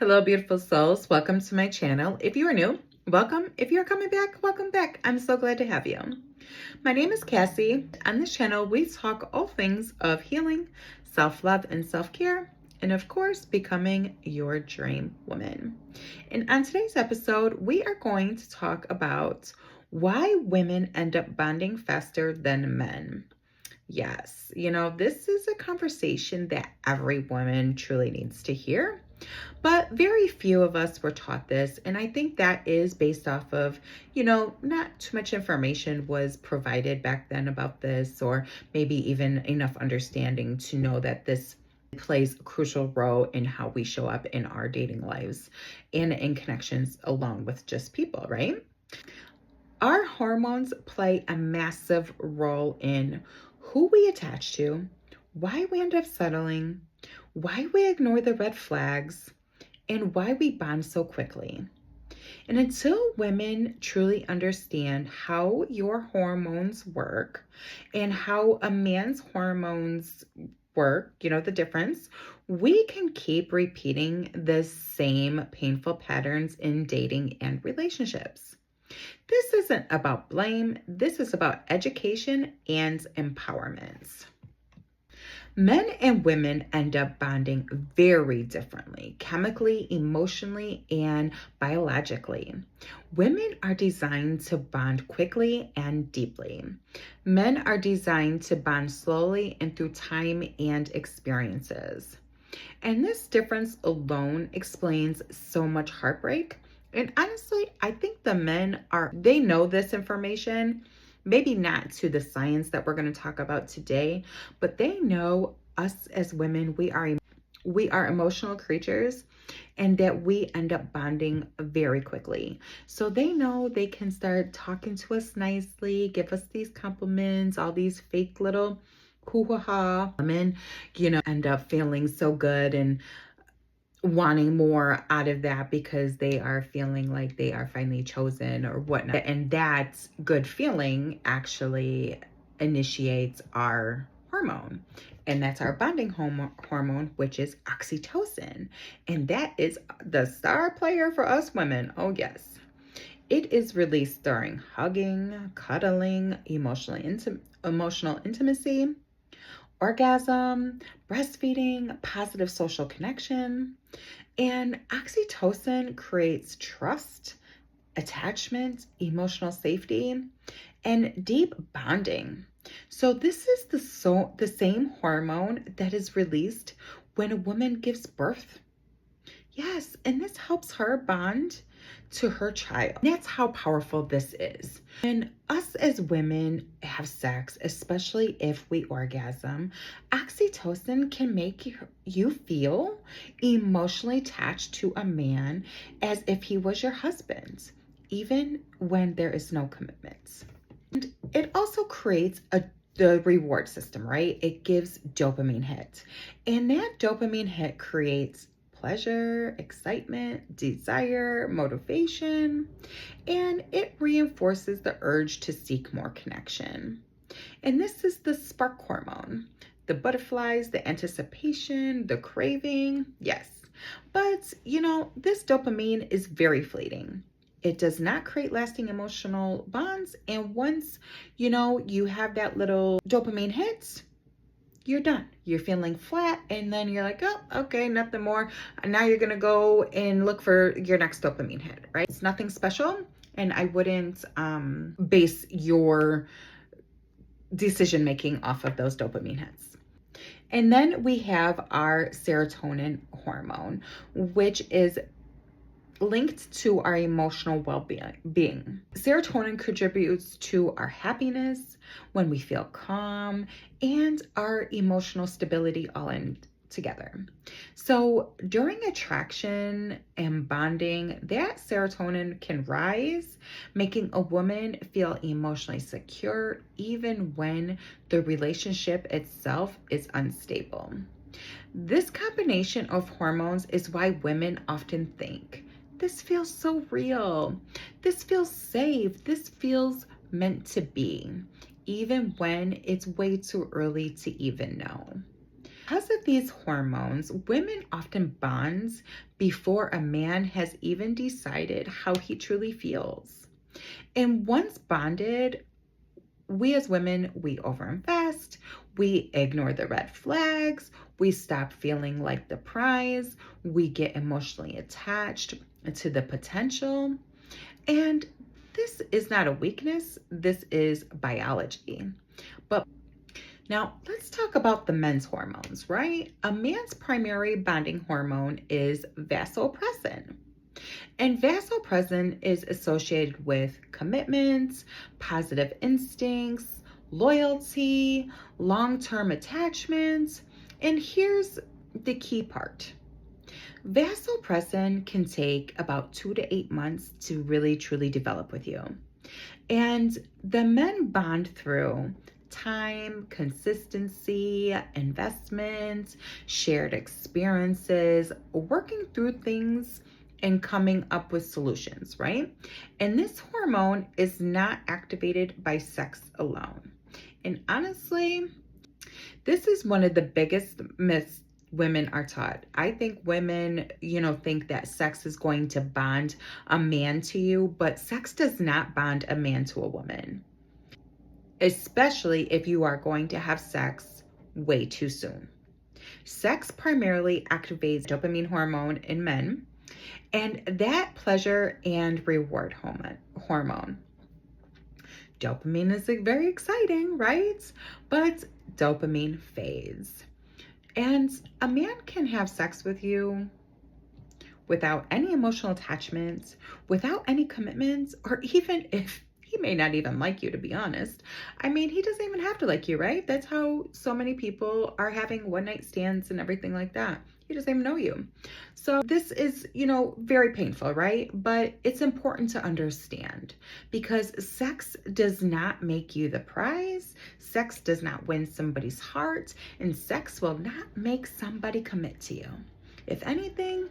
Hello, beautiful souls. Welcome to my channel. If you are new, welcome. If you're coming back, welcome back. I'm so glad to have you. My name is Cassie. On this channel, we talk all things of healing, self-love, and self-care, and of course, becoming your dream woman. And on today's episode, we are going to talk about why women end up bonding faster than men. Yes, this is a conversation that every woman truly needs to hear. But very few of us were taught this. And I think that is based off of, not too much information was provided back then about this, or maybe even enough understanding to know that this plays a crucial role in how we show up in our dating lives and in connections along with just people, right? Our hormones play a massive role in who we attach to, why we end up settling, why we ignore the red flags, and why we bond so quickly. And until women truly understand how your hormones work and how a man's hormones work, the difference, we can keep repeating the same painful patterns in dating and relationships. This isn't about blame. This is about education and empowerment. Men and women end up bonding very differently, chemically, emotionally, and biologically. Women are designed to bond quickly and deeply. Men are designed to bond slowly and through time and experiences. And this difference alone explains so much heartbreak. And honestly, I think they know this information, maybe not to the science that we're going to talk about today, but they know us as women, we are emotional creatures, and that we end up bonding very quickly. So they know they can start talking to us nicely, give us these compliments, all these fake little hoo-ha-ha. Women, end up feeling so good and wanting more out of that because they are feeling like they are finally chosen or whatnot. And that good feeling actually initiates our hormone. And that's our bonding hormone, which is oxytocin. And that is the star player for us women. Oh, yes. It is released during hugging, cuddling, emotional intimacy, orgasm, breastfeeding, positive social connection. And oxytocin creates trust, attachment, emotional safety, and deep bonding. So this is the same hormone that is released when a woman gives birth. Yes, and this helps her bond to her child. That's how powerful this is. When us as women have sex, especially if we orgasm, oxytocin can make you feel emotionally attached to a man as if he was your husband, even when there is no commitment. And it also creates the reward system, right? It gives dopamine hit. And that dopamine hit creates pleasure, excitement, desire, motivation, and it reinforces the urge to seek more connection. And this is the spark hormone, the butterflies, the anticipation, the craving, yes. But, this dopamine is very fleeting. It does not create lasting emotional bonds. And once, you have that little dopamine hit, you're done. You're feeling flat, and then you're like, oh, okay, nothing more. And now you're going to go and look for your next dopamine hit, right? It's nothing special, and I wouldn't base your decision-making off of those dopamine hits. And then we have our serotonin hormone, which is linked to our emotional well-being. Serotonin contributes to our happiness when we feel calm and our emotional stability all in together. So during attraction and bonding, that serotonin can rise, making a woman feel emotionally secure even when the relationship itself is unstable. This combination of hormones is why women often think, this feels so real. This feels safe. This feels meant to be, even when it's way too early to even know. Because of these hormones, women often bond before a man has even decided how he truly feels. And once bonded, we as women, we overinvest, we ignore the red flags, we stop feeling like the prize, we get emotionally attached to the potential. And this is not a weakness, this is biology. But now let's talk about the men's hormones, right? A man's primary bonding hormone is vasopressin. And vasopressin is associated with commitment, positive instincts, loyalty, long-term attachment. And here's the key part. Vasopressin can take about 2 to 8 months to really truly develop with you. And the men bond through time, consistency, investment, shared experiences, working through things and coming up with solutions, right? And this hormone is not activated by sex alone. And honestly, this is one of the biggest myths women are taught. I think women, think that sex is going to bond a man to you, but sex does not bond a man to a woman, especially if you are going to have sex way too soon. Sex primarily activates dopamine hormone in men, and that pleasure and reward hormone. Dopamine is very exciting, right? But dopamine fades. And a man can have sex with you without any emotional attachment, without any commitment, or even if he may not even like you, to be honest. I mean, he doesn't even have to like you, right? That's how so many people are having one night stands and everything like that. He doesn't even know you. So this is, very painful, right? But it's important to understand because sex does not make you the prize. Sex does not win somebody's heart, and sex will not make somebody commit to you. If anything,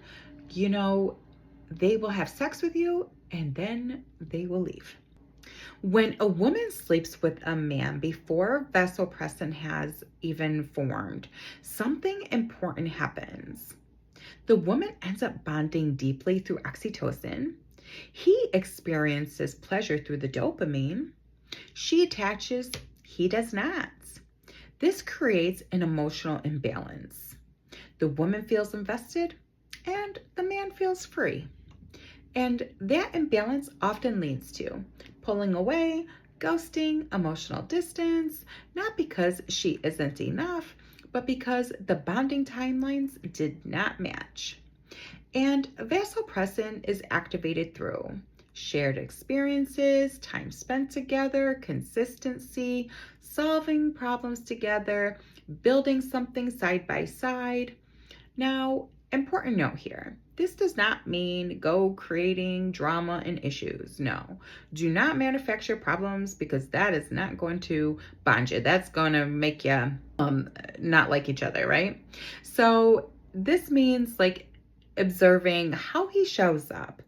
they will have sex with you and then they will leave. When a woman sleeps with a man before vasopressin has even formed, something important happens. The woman ends up bonding deeply through oxytocin. He experiences pleasure through the dopamine. She attaches, he does not. This creates an emotional imbalance. The woman feels invested and the man feels free. And that imbalance often leads to pulling away, ghosting, emotional distance, not because she isn't enough, but because the bonding timelines did not match. And vasopressin is activated through shared experiences, time spent together, consistency, solving problems together, building something side by side. Now, important note here. This does not mean go creating drama and issues. No, do not manufacture problems because that is not going to bond you. That's going to make you not like each other, right? So this means like observing how he shows up.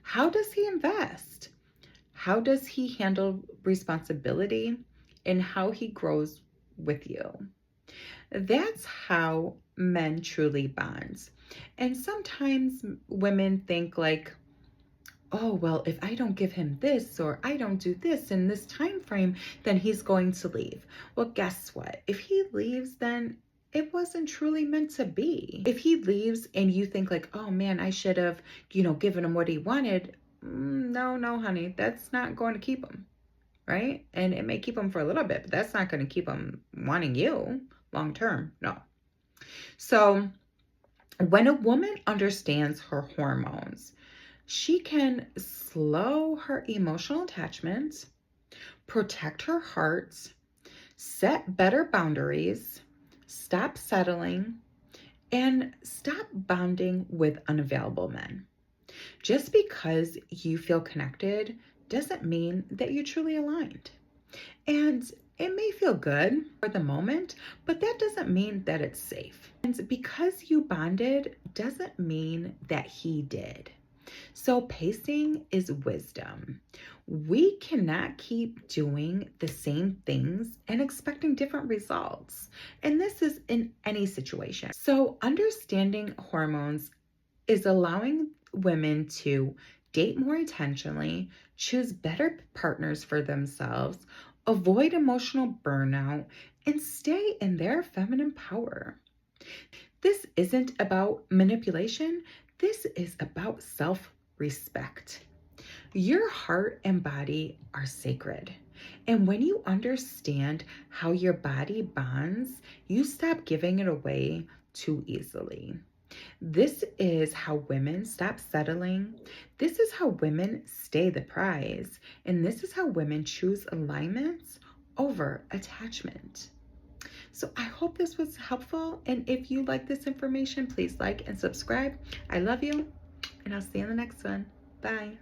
How does he invest? How does he handle responsibility? And how he grows with you. That's how men truly bond. And sometimes women think like, oh, well, if I don't give him this or I don't do this in this time frame, then he's going to leave. Well, guess what? If he leaves, then it wasn't truly meant to be. If he leaves and you think like, oh man, I should have, given him what he wanted. No, honey, that's not going to keep him, right? And it may keep him for a little bit, but that's not going to keep him wanting you long term. No. So when a woman understands her hormones, she can slow her emotional attachment, protect her heart, set better boundaries, stop settling, and stop bonding with unavailable men. Just because you feel connected doesn't mean that you're truly aligned. And it may feel good for the moment, but that doesn't mean that it's safe. And because you bonded doesn't mean that he did. So, pacing is wisdom. We cannot keep doing the same things and expecting different results. And this is in any situation. So, understanding hormones is allowing women to date more intentionally, choose better partners for themselves, avoid emotional burnout, and stay in their feminine power. This isn't about manipulation, this is about self respect. Your heart and body are sacred. And when you understand how your body bonds, you stop giving it away too easily. This is how women stop settling. This is how women stay the prize. And this is how women choose alignments over attachment. So I hope this was helpful. And if you like this information, please like and subscribe. I love you, and I'll see you in the next one. Bye.